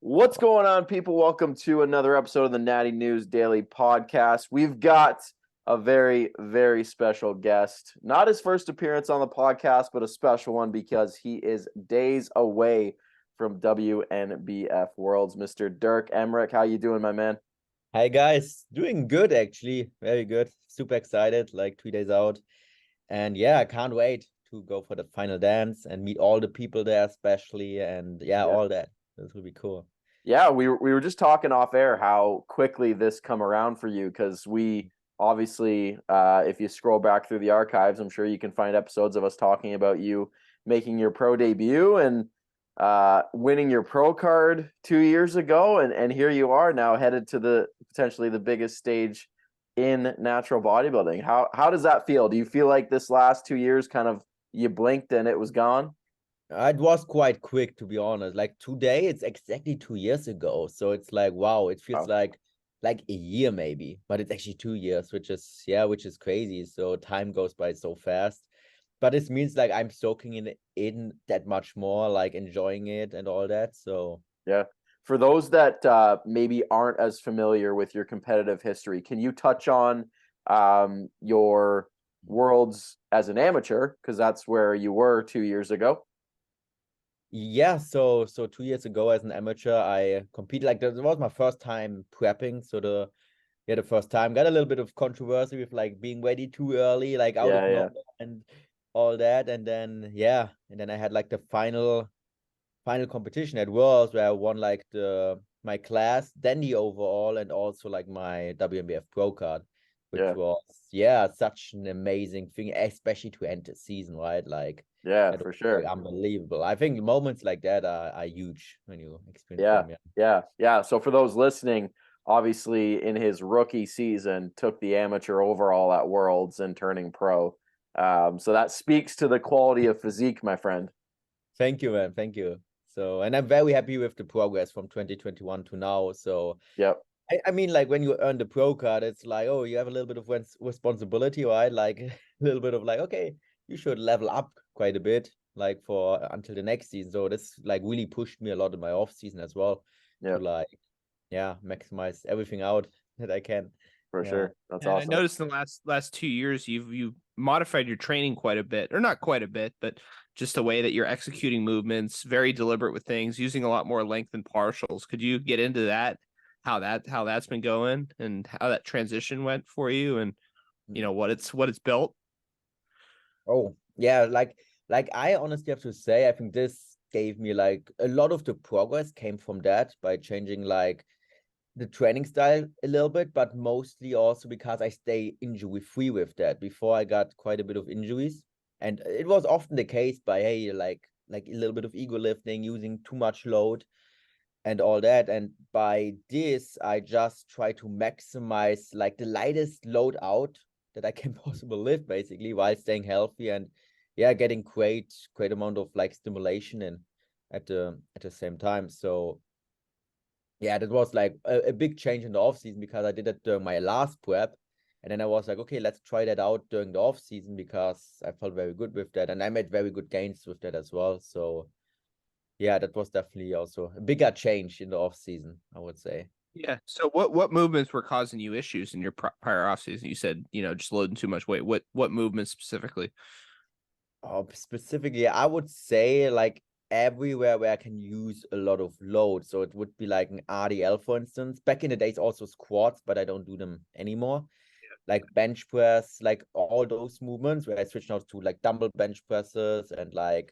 What's going on, people? Welcome to another episode of the Natty News Daily podcast. We've got a very, very special guest. Not his first appearance on the podcast, but a special one because he is days away from WNBF Worlds. Mr. Dirk Emmerich, how you doing, my man? Hi guys, doing good actually, very good. Super excited, like 3 days out. And yeah, I can't wait to go for the final dance and meet all the people there, especially. And yeah, Yeah. all that. This will be cool. Yeah, we were just talking off air how quickly this come around for you because we obviously, if you scroll back through the archives, I'm sure you can find episodes of us talking about you making your pro debut and winning your pro card 2 years ago, and here you are now headed to the potentially the biggest stage in natural bodybuilding. How does that feel? Do you feel like this last 2 years kind of you blinked and it was gone? It was quite quick, to be honest. Like today, it's exactly 2 years ago. So it's like, wow, it feels Oh, like a year maybe, but it's actually 2 years, which is crazy. So time goes by so fast. But this means like I'm soaking in that much more, like enjoying it and all that. So yeah. For those that maybe aren't as familiar with your competitive history, can you touch on your worlds as an amateur? Because that's where you were 2 years ago. yeah, so 2 years ago as an amateur, I competed like that was my first time prepping. So the first time got a little bit of controversy with like being ready too early, like out of Yeah, yeah, nowhere and all that. And then I had like the final competition at Worlds where I won like the my class, then the overall, and also like my WNBF Pro card, which yeah, was such an amazing thing, especially to end the season, right? Like yeah, that was for like sure. unbelievable. I think moments like that are huge when you experience Yeah, them. Yeah. yeah. So for those listening, obviously in his rookie season, took the amateur overall at Worlds and turning pro. So that speaks to the quality of physique, my friend. Thank you, man. Thank you. So, and I'm very happy with the progress from 2021 to now. So, Yep. I mean, like when you earn the pro card, it's like, oh, you have a little bit of responsibility, right? Like a little bit of like, okay, you should level up quite a bit, like for until the next season. So this like really pushed me a lot in my off season as well to Yep. like, yeah, maximize everything out that I can. For Yeah. sure. That's And I awesome. noticed in the last 2 years you've modified your training quite a bit, or not quite a bit, but just the way that you're executing movements, very deliberate with things, using a lot more length and partials. Could you get into that? How that's been going and how that transition went for you, and what it's built? Oh, yeah, like I honestly have to say, I think this gave me like a lot of the progress came from that by changing like the training style a little bit, but mostly also because I stay injury free with that. Before I got quite a bit of injuries, and it was often the case by hey, like a little bit of ego lifting, using too much load and all that. And by this, I just try to maximize like the lightest load out that I can possibly lift, basically, while staying healthy and yeah, getting great amount of like stimulation in at the same time. So yeah, that was like a big change in the off season because I did it during my last prep. And then I was like, okay, let's try that out during the off season because I felt very good with that. And I made very good gains with that as well. So yeah, that was definitely also a bigger change in the off season, I would say. Yeah. So what movements were causing you issues in your prior off season? You said just loading too much weight. What movements specifically? Oh, specifically, I would say like everywhere where I can use a lot of load. So it would be like an RDL, for instance. Back in the days, also squats, but I don't do them anymore. Like bench press, like all those movements where I switch now to like dumbbell bench presses and like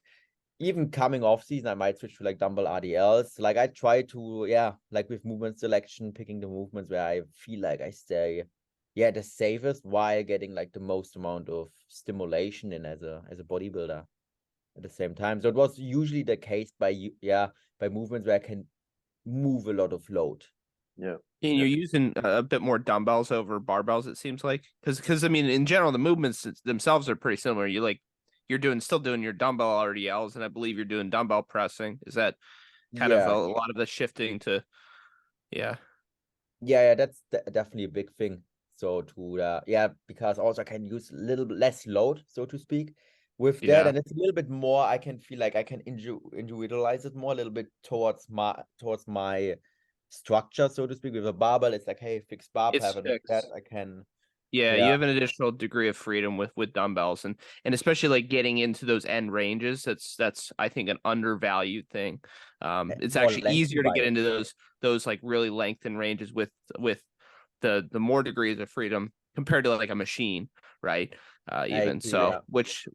even coming off season, I might switch to like dumbbell RDLs. Like I try to, yeah, like with movement selection, picking the movements where I feel like I stay, yeah, the safest while getting like the most amount of stimulation in as a bodybuilder at the same time. So it was usually the case by movements where I can move a lot of load. Yeah. And Yeah. you're using a bit more dumbbells over barbells, it seems like, because I mean, in general, the movements themselves are pretty similar. You're still doing your dumbbell RDLs, and I believe you're doing dumbbell pressing. Is that kind of Yeah, a lot of the shifting to? Yeah, yeah, that's definitely a big thing. So to yeah, because also I can use a little bit less load, so to speak, with that, Yeah. and it's a little bit more, I can feel like I can individualize it more a little bit towards my structure, so to speak. With a barbell, it's like, hey, fixed bar It's pattern. With that, fixed. I can, Yeah, yeah, you have an additional degree of freedom with dumbbells, and especially like getting into those end ranges. That's I think an undervalued thing. It's more actually lengthy easier to by get it. into those like really lengthened ranges with the more degrees of freedom compared to like a machine, right? I Even agree, so, yeah. which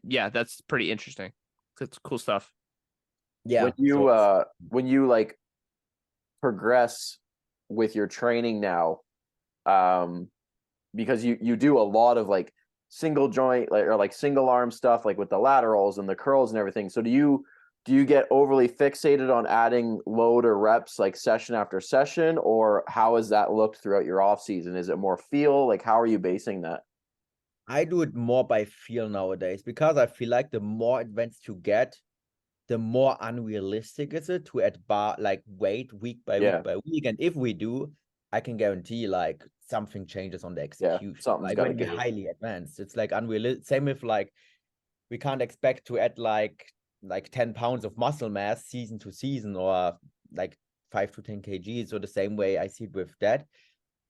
yeah, that's pretty interesting. It's cool stuff. Yeah. When you like progress with your training now, because you do a lot of like single joint or like single arm stuff, like with the laterals and the curls and everything. So do you get overly fixated on adding load or reps like session after session, or how has that looked throughout your off season? Is it more feel? Like, how are you basing that? I do it more by feel nowadays, because I feel like the more advanced you get, the more unrealistic is it to add weight week by Yeah. week by week. And if we do, I can guarantee like something changes on the execution. Something's Like gotta when we're give. highly advanced, it's like unrealistic. Same if like we can't expect to add like 10 pounds of muscle mass season to season, or like 5 to 10 kg. So the same way I see it with that.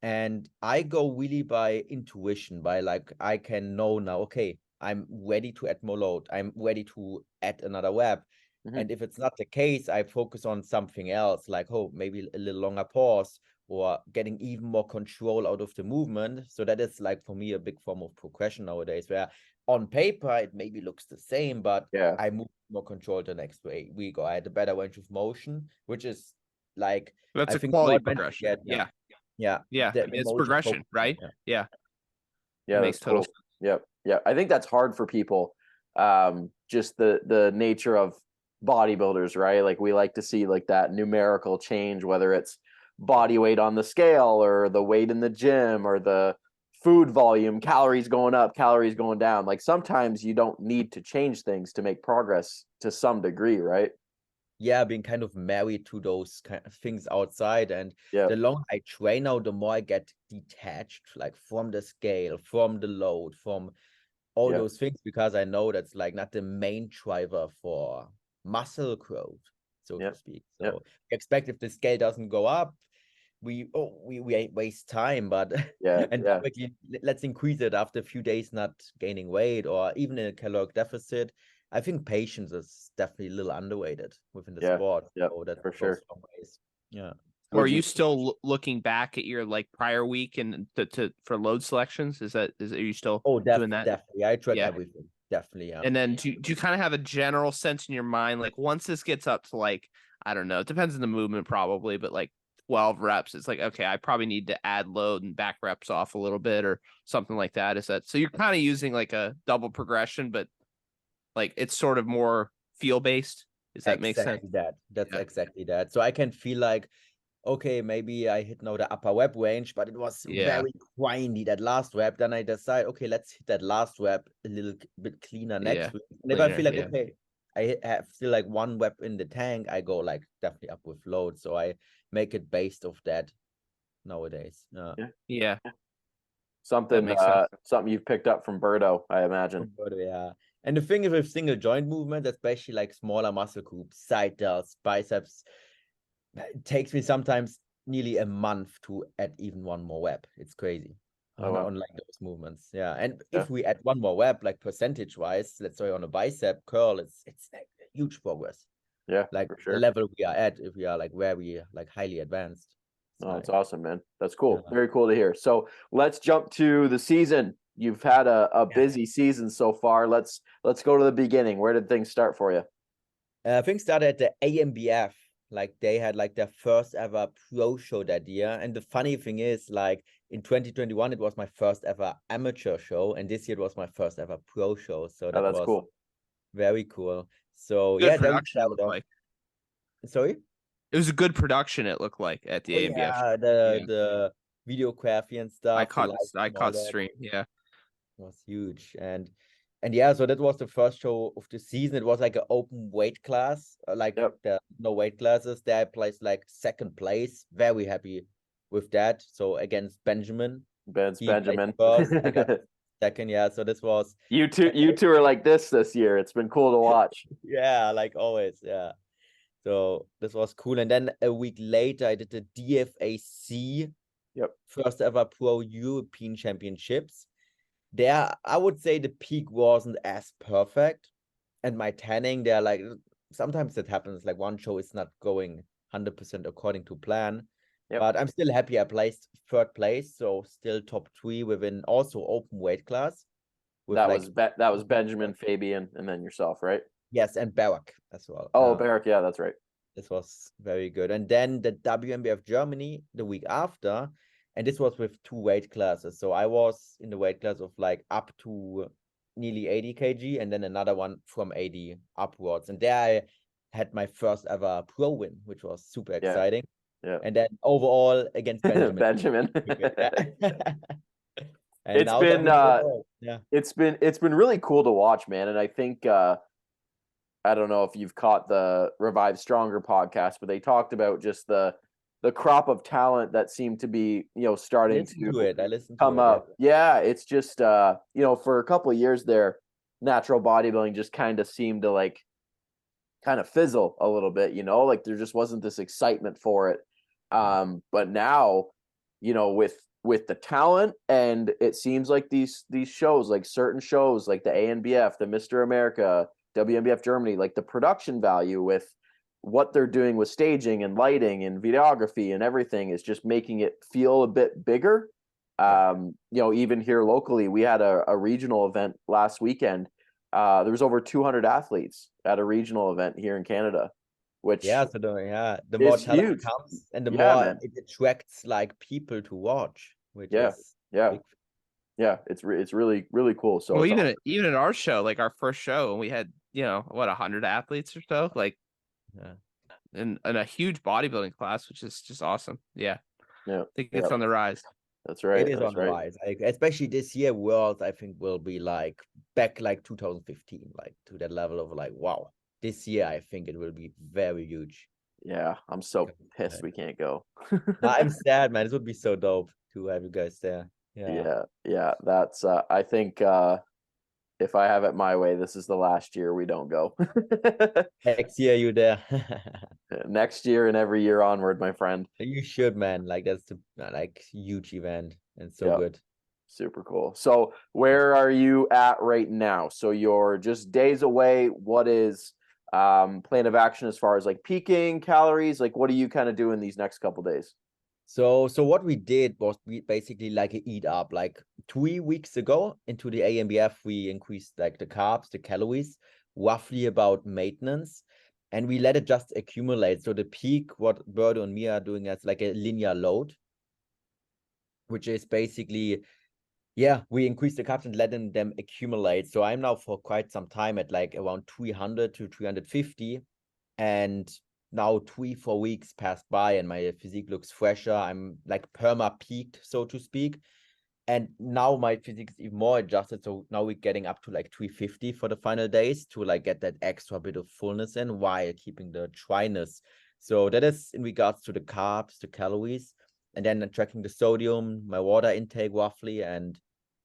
And I go really by intuition, by like, I can know now, okay, I'm ready to add more load. I'm ready to add another rep. Mhm. And if it's not the case, I focus on something else, like, oh, maybe a little longer pause, or getting even more control out of the movement. So that is like, for me, a big form of progression nowadays, where on paper, it maybe looks the same, but Yeah. I move more control the next week, or I had a better range of motion, which is like, That's I a think quality more advanced you progression. get. Yeah. Yeah, Yeah. the It's motion progression, focus. right? Yeah. Yeah. Yeah, It that's makes total cool. Yep. Yeah. I think that's hard for people. Just the nature of bodybuilders, right? Like, we like to see like that numerical change, whether it's body weight on the scale or the weight in the gym or the food volume, calories going up, calories going down. Like, sometimes you don't need to change things to make progress to some degree, right? Yeah, being kind of married to those kind of things outside. And Yeah. the longer I train now, the more I get detached, like from the scale, from the load, from all Yeah. those things, because I know that's like not the main driver for muscle growth, so Yeah. to speak. Yeah. So expect if the scale doesn't go up, we waste time. But Yeah. and Yeah. quickly, let's increase it after a few days not gaining weight, or even in a caloric deficit. I think patience is definitely a little underrated within the Yeah. sport. Yeah. So that For goes sure. long ways. Yeah. Or are Would you you? still looking back at your like prior week and for load selections? Are you still Oh, doing that? definitely. I track Yeah. everything. Definitely, yeah. And then do you kind of have a general sense in your mind, like once this gets up to like, I don't know, it depends on the movement probably, but like 12 reps, it's like, okay, I probably need to add load and back reps off a little bit or something like that. Is that so you're kind of using like a double progression, but like it's sort of more feel based? Does that make sense? Exactly that. That's Yeah. exactly that. So I can feel like, okay, maybe I hit now the upper rep range, but it was Yeah. very grindy that last rep. Then I decide, okay, let's hit that last rep a little bit cleaner next Yeah. week. And if I Cleaner. feel like, Yeah. okay, I have still like one rep in the tank, I go like definitely up with load. So I make it based off that nowadays. Yeah. Yeah. That Something makes sense. something you've picked up from Birdo, I imagine. But yeah. And the thing is with single joint movement, especially like smaller muscle groups, side delts, biceps, it takes me sometimes nearly a month to add even one more rep. It's crazy Oh, wow. on like those movements. Yeah. And Yeah. if we add one more rep, like percentage wise, let's say on a bicep curl, it's like huge progress. Yeah, Like for the sure. level we are at, if we are like very like highly advanced. It's Oh, that's nice. awesome, man. That's cool. Yeah. Very cool to hear. So let's jump to the season. You've had a busy season so far. Let's go to the beginning. Where did things start for you? Things started at the AMBF. Like they had like their first ever pro show that year. And the funny thing is, like in 2021, it was my first ever amateur show. And this year it was my first ever pro show. So Oh, that that's was cool. very cool. So Good yeah, then we production it started looked off. like. Sorry? It was a good production it looked like at the Oh AMBF. yeah, the videography and stuff, the lights I and all caught that stream. Yeah. was huge. And yeah, so that was the first show of the season. It was like an open weight class, like Yep. the no weight classes. There I placed like second place. Very happy with that. So against Benjamin, Ben's he placed Benjamin. first. I got second. Yeah, so this was You two are like this year. It's been cool to watch. yeah, like always. Yeah. So this was cool. And then a week later, I did the DFAC Yep. first ever Pro European Championships. There, I would say the peak wasn't as perfect. And my tanning, they're like, sometimes it happens, like one show is not going 100% according to plan. Yep. But I'm still happy I placed third place, so still top 3 within also open weight class. That was Benjamin, Fabian, and then yourself, right? Yes, and Barak as well. Oh, Barak, yeah, that's right. This was very good. And then the WNBF Germany the week after, and this was with 2 weight classes. So I was in the weight class of like up to nearly 80 kg, and then another one from 80 upwards. And there I had my first ever pro win, which was super exciting. Yeah. And then overall against Benjamin. Benjamin. And it's been really cool to watch, man. And I think I don't know if you've caught the Revive Stronger podcast, but they talked about just the crop of talent that seemed to be, starting to come up. Yeah, it's just for a couple of years there, natural bodybuilding just kind of seemed to like kind of fizzle a little bit, like there just wasn't this excitement for it. But now, with the talent, and it seems like these shows, like certain shows like the ANBF, the Mr. America, WNBF Germany, like the production value with what they're doing with staging and lighting and videography and everything is just making it feel a bit bigger. Even here locally, we had a regional event last weekend. There was over 200 athletes at a regional event here in Canada, which the more talent comes and the more it attracts like people to watch, which is big. Yeah, it's really, really cool. So well, even at our show, like our first show, and we had 100 athletes or so, like and a huge bodybuilding class, which is just awesome. I think it's on the rise. That's right. It is on the rise. Especially this year, Worlds, I think will be like back like 2015, like to that level of like, wow. This year, I think it will be very huge. Yeah, I'm so pissed we can't go. I'm sad, man. This would be so dope to have you guys there. Yeah. That's I think if I have it my way, this is the last year we don't go. Next year you there. Next year and every year onward, my friend. You should, man. Like that's the huge event and so good. Super cool. So where are you at right now? So you're just days away. What is plan of action as far as like peaking calories? Like what are you kind of doing these next couple days? So what we did was we basically like a eat up. Like 3 weeks ago into the ANBF, we increased like the carbs, the calories, roughly about maintenance, and we let it just accumulate. So the peak, what Birdo and me are doing is like a linear load, which is basically, we increase the carbs and letting them accumulate. So I'm now for quite some time at like around 300 to 350, and now 3-4 weeks passed by and my physique looks fresher. I'm like perma peaked, so to speak. And now my physique is even more adjusted. So now we're getting up to like 350 for the final days to like get that extra bit of fullness in while keeping the dryness. So that is in regards to the carbs, the calories, and then tracking the sodium, my water intake roughly. And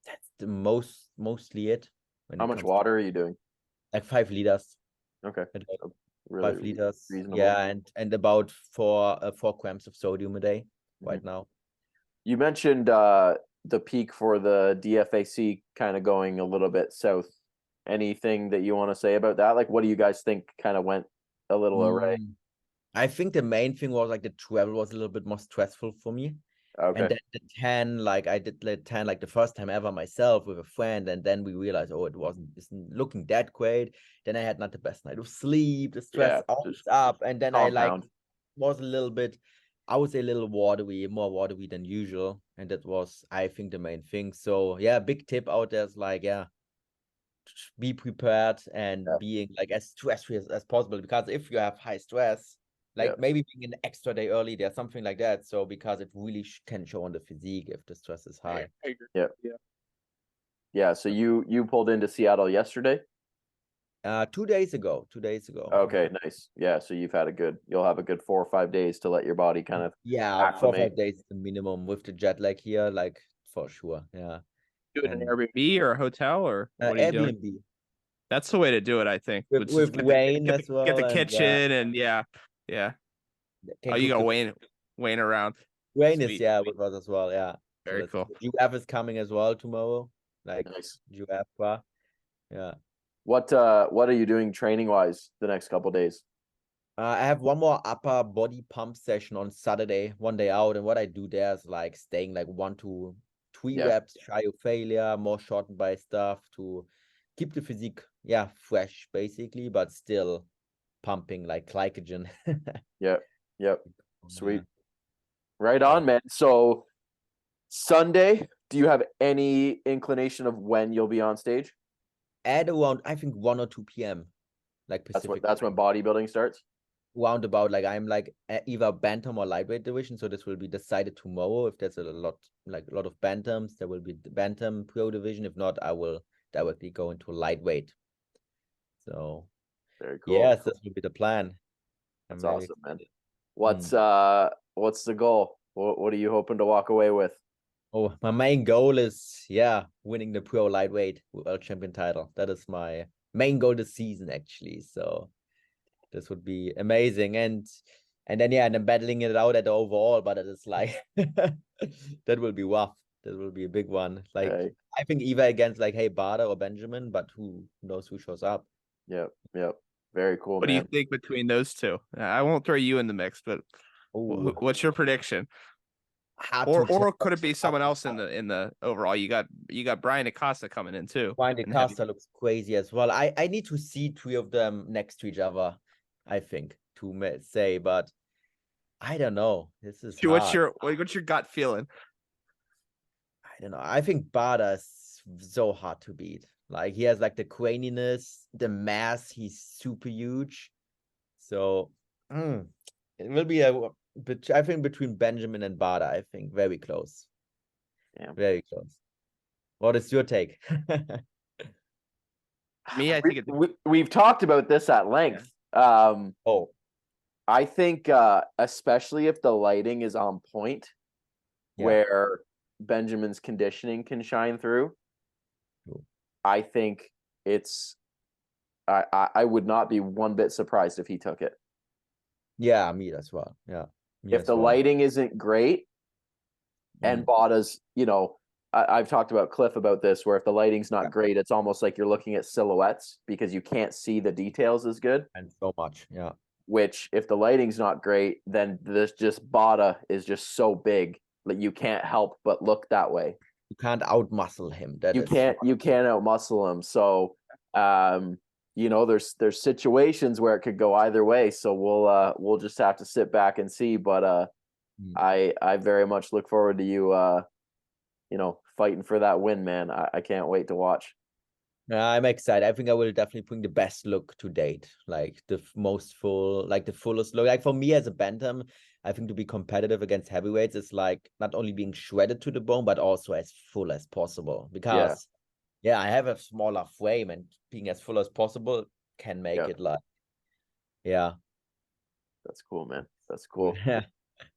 that's the mostly it. How much water are you doing? Like 5 liters. Okay. Really 5 liters. Reasonable. Yeah, and about 4 grams of sodium a day right now. You mentioned the peak for the DFAC kind of going a little bit south. Anything that you want to say about that? Like, what do you guys think kind of went a little array? I think the main thing was like the travel was a little bit more stressful for me. Okay. And then the tan, like I did the tan like the first time ever myself with a friend, and then we realized, isn't looking that great. Then I had not the best night of sleep, the stress up, and then I like was a little bit, I would say a little watery, more watery than usual, and that was, I think, the main thing. So big tip out there is like be prepared and being like as stress-free as possible, because if you have high stress, like maybe being an extra day early, there's something like that. So because it really can show on the physique if the stress is high. Yeah. So you pulled into Seattle yesterday? 2 days ago. Okay, nice. Yeah. So you'll have a good 4 or 5 days to let your body kind of 4 or 5 days is the minimum with the jet lag here, like for sure. Yeah. Do it in an And Airbnb or a hotel, or what are you doing? Airbnb That's the way to do it, I think. with, Which is with Wayne as get well, the and yeah, kitchen and yeah. Oh, can you cook got the Wayne around. Wayne is Sweet. with us as well. Yeah, so Very that's cool. UF is coming as well tomorrow. Like Nice. UF, yeah. What are you doing training wise the next couple days? I have one more upper body pump session on Saturday, one day out, and what I do there is like staying like 1 to 3 Yeah. reps shy of failure, more shortened by stuff to keep the physique, fresh basically, but still pumping like glycogen. Yep. Yep. Sweet. Yeah. Right on, man. So Sunday, do you have any inclination of when you'll be on stage? At around, I think 1 or 2 p.m. like Pacific. That's when bodybuilding starts. Roundabout, like I'm like either bantam or lightweight division, so this will be decided tomorrow. If there's a lot of bantams, there will be the bantam pro division. If not, I will directly go into lightweight. So Very cool. yes, this will be the plan. That's very awesome, man. excited. What's the goal? What are you hoping to walk away with? Oh, my main goal is winning the pro lightweight world champion title. That is my main goal this season, actually. So this would be amazing. And then battling it out at the overall, but it is like that will be rough. That will be a big one. Like Hey. I think either against like Bader or Benjamin, but who knows who shows up. Yep. Very cool, What do you man. think between those two? I won't throw you in the mix, but Ooh, what's your prediction? hard Or to tell. could it be someone else in the overall? You got Brian Acosta coming in too. Brian and heavy. Acosta looks crazy as well. I need to see 3 of them next to each other, I think, to say, but I don't know. This is What's hard. your gut feeling? I don't know. I think Bada is so hard to beat. Like he has like the craniness, the mass. He's super huge. So it will be I think between Benjamin and Bada. I think very close. Yeah. Very close. What is your take? Me, I think we've talked about this at length. Oh, I think especially if the lighting is on point, where Benjamin's conditioning can shine through. Cool. I think I would not be one bit surprised if he took it. Yeah, me as well. Yeah. If the lighting isn't great and Bada's, I've talked about Cliff about this, where if the lighting's not great, it's almost like you're looking at silhouettes because you can't see the details as good. And so much. Yeah. Which if the lighting's not great, then this just Bada is just so big that you can't help but look that way. You can't outmuscle him. You can't outmuscle him. So there's situations where it could go either way. So we'll just have to sit back and see. But I very much look forward to you fighting for that win, man. I can't wait to watch. I'm excited. I think I will definitely bring the best look to date, like the fullest look. Like for me as a bantam, I think to be competitive against heavyweights is like not only being shredded to the bone, but also as full as possible. Because I have a smaller frame, and being as full as possible can make it like, That's cool, man. That's cool. Yeah.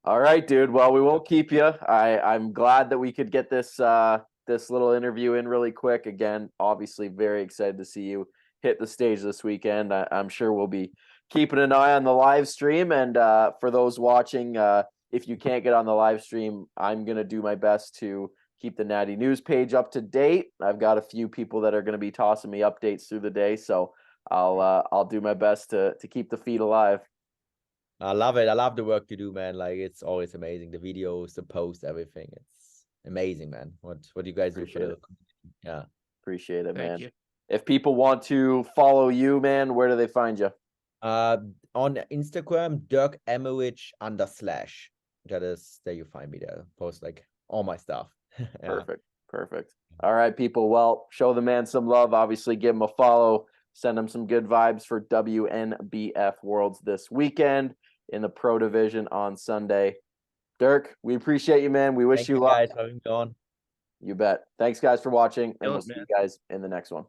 All right, dude. Well, we won't keep you. I'm glad that we could get this little interview in really quick. Again, obviously very excited to see you hit the stage this weekend. I'm sure we'll be keeping an eye on the live stream. And for those watching, if you can't get on the live stream, I'm going to do my best to keep the Natty News page up to date. I've got a few people that are going to be tossing me updates through the day. So I'll do my best to keep the feed alive. I love it. I love the work you do, man. Like it's always amazing. The videos, the posts, everything. It's amazing, man. What you guys do for the community. Appreciate it, man. Thank you. If people want to follow you, man, where do they find you? On Instagram, Dirk Emmerich _. That is there you find me there. Post like all my stuff. Perfect. All right, people. Well, show the man some love. Obviously, give him a follow. Send him some good vibes for WNBF Worlds this weekend in the pro division on Sunday. Dirk, we appreciate you, man. We wish you luck. Guys, having me on. You bet. Thanks, guys, for watching, and we'll see man. you guys in the next one.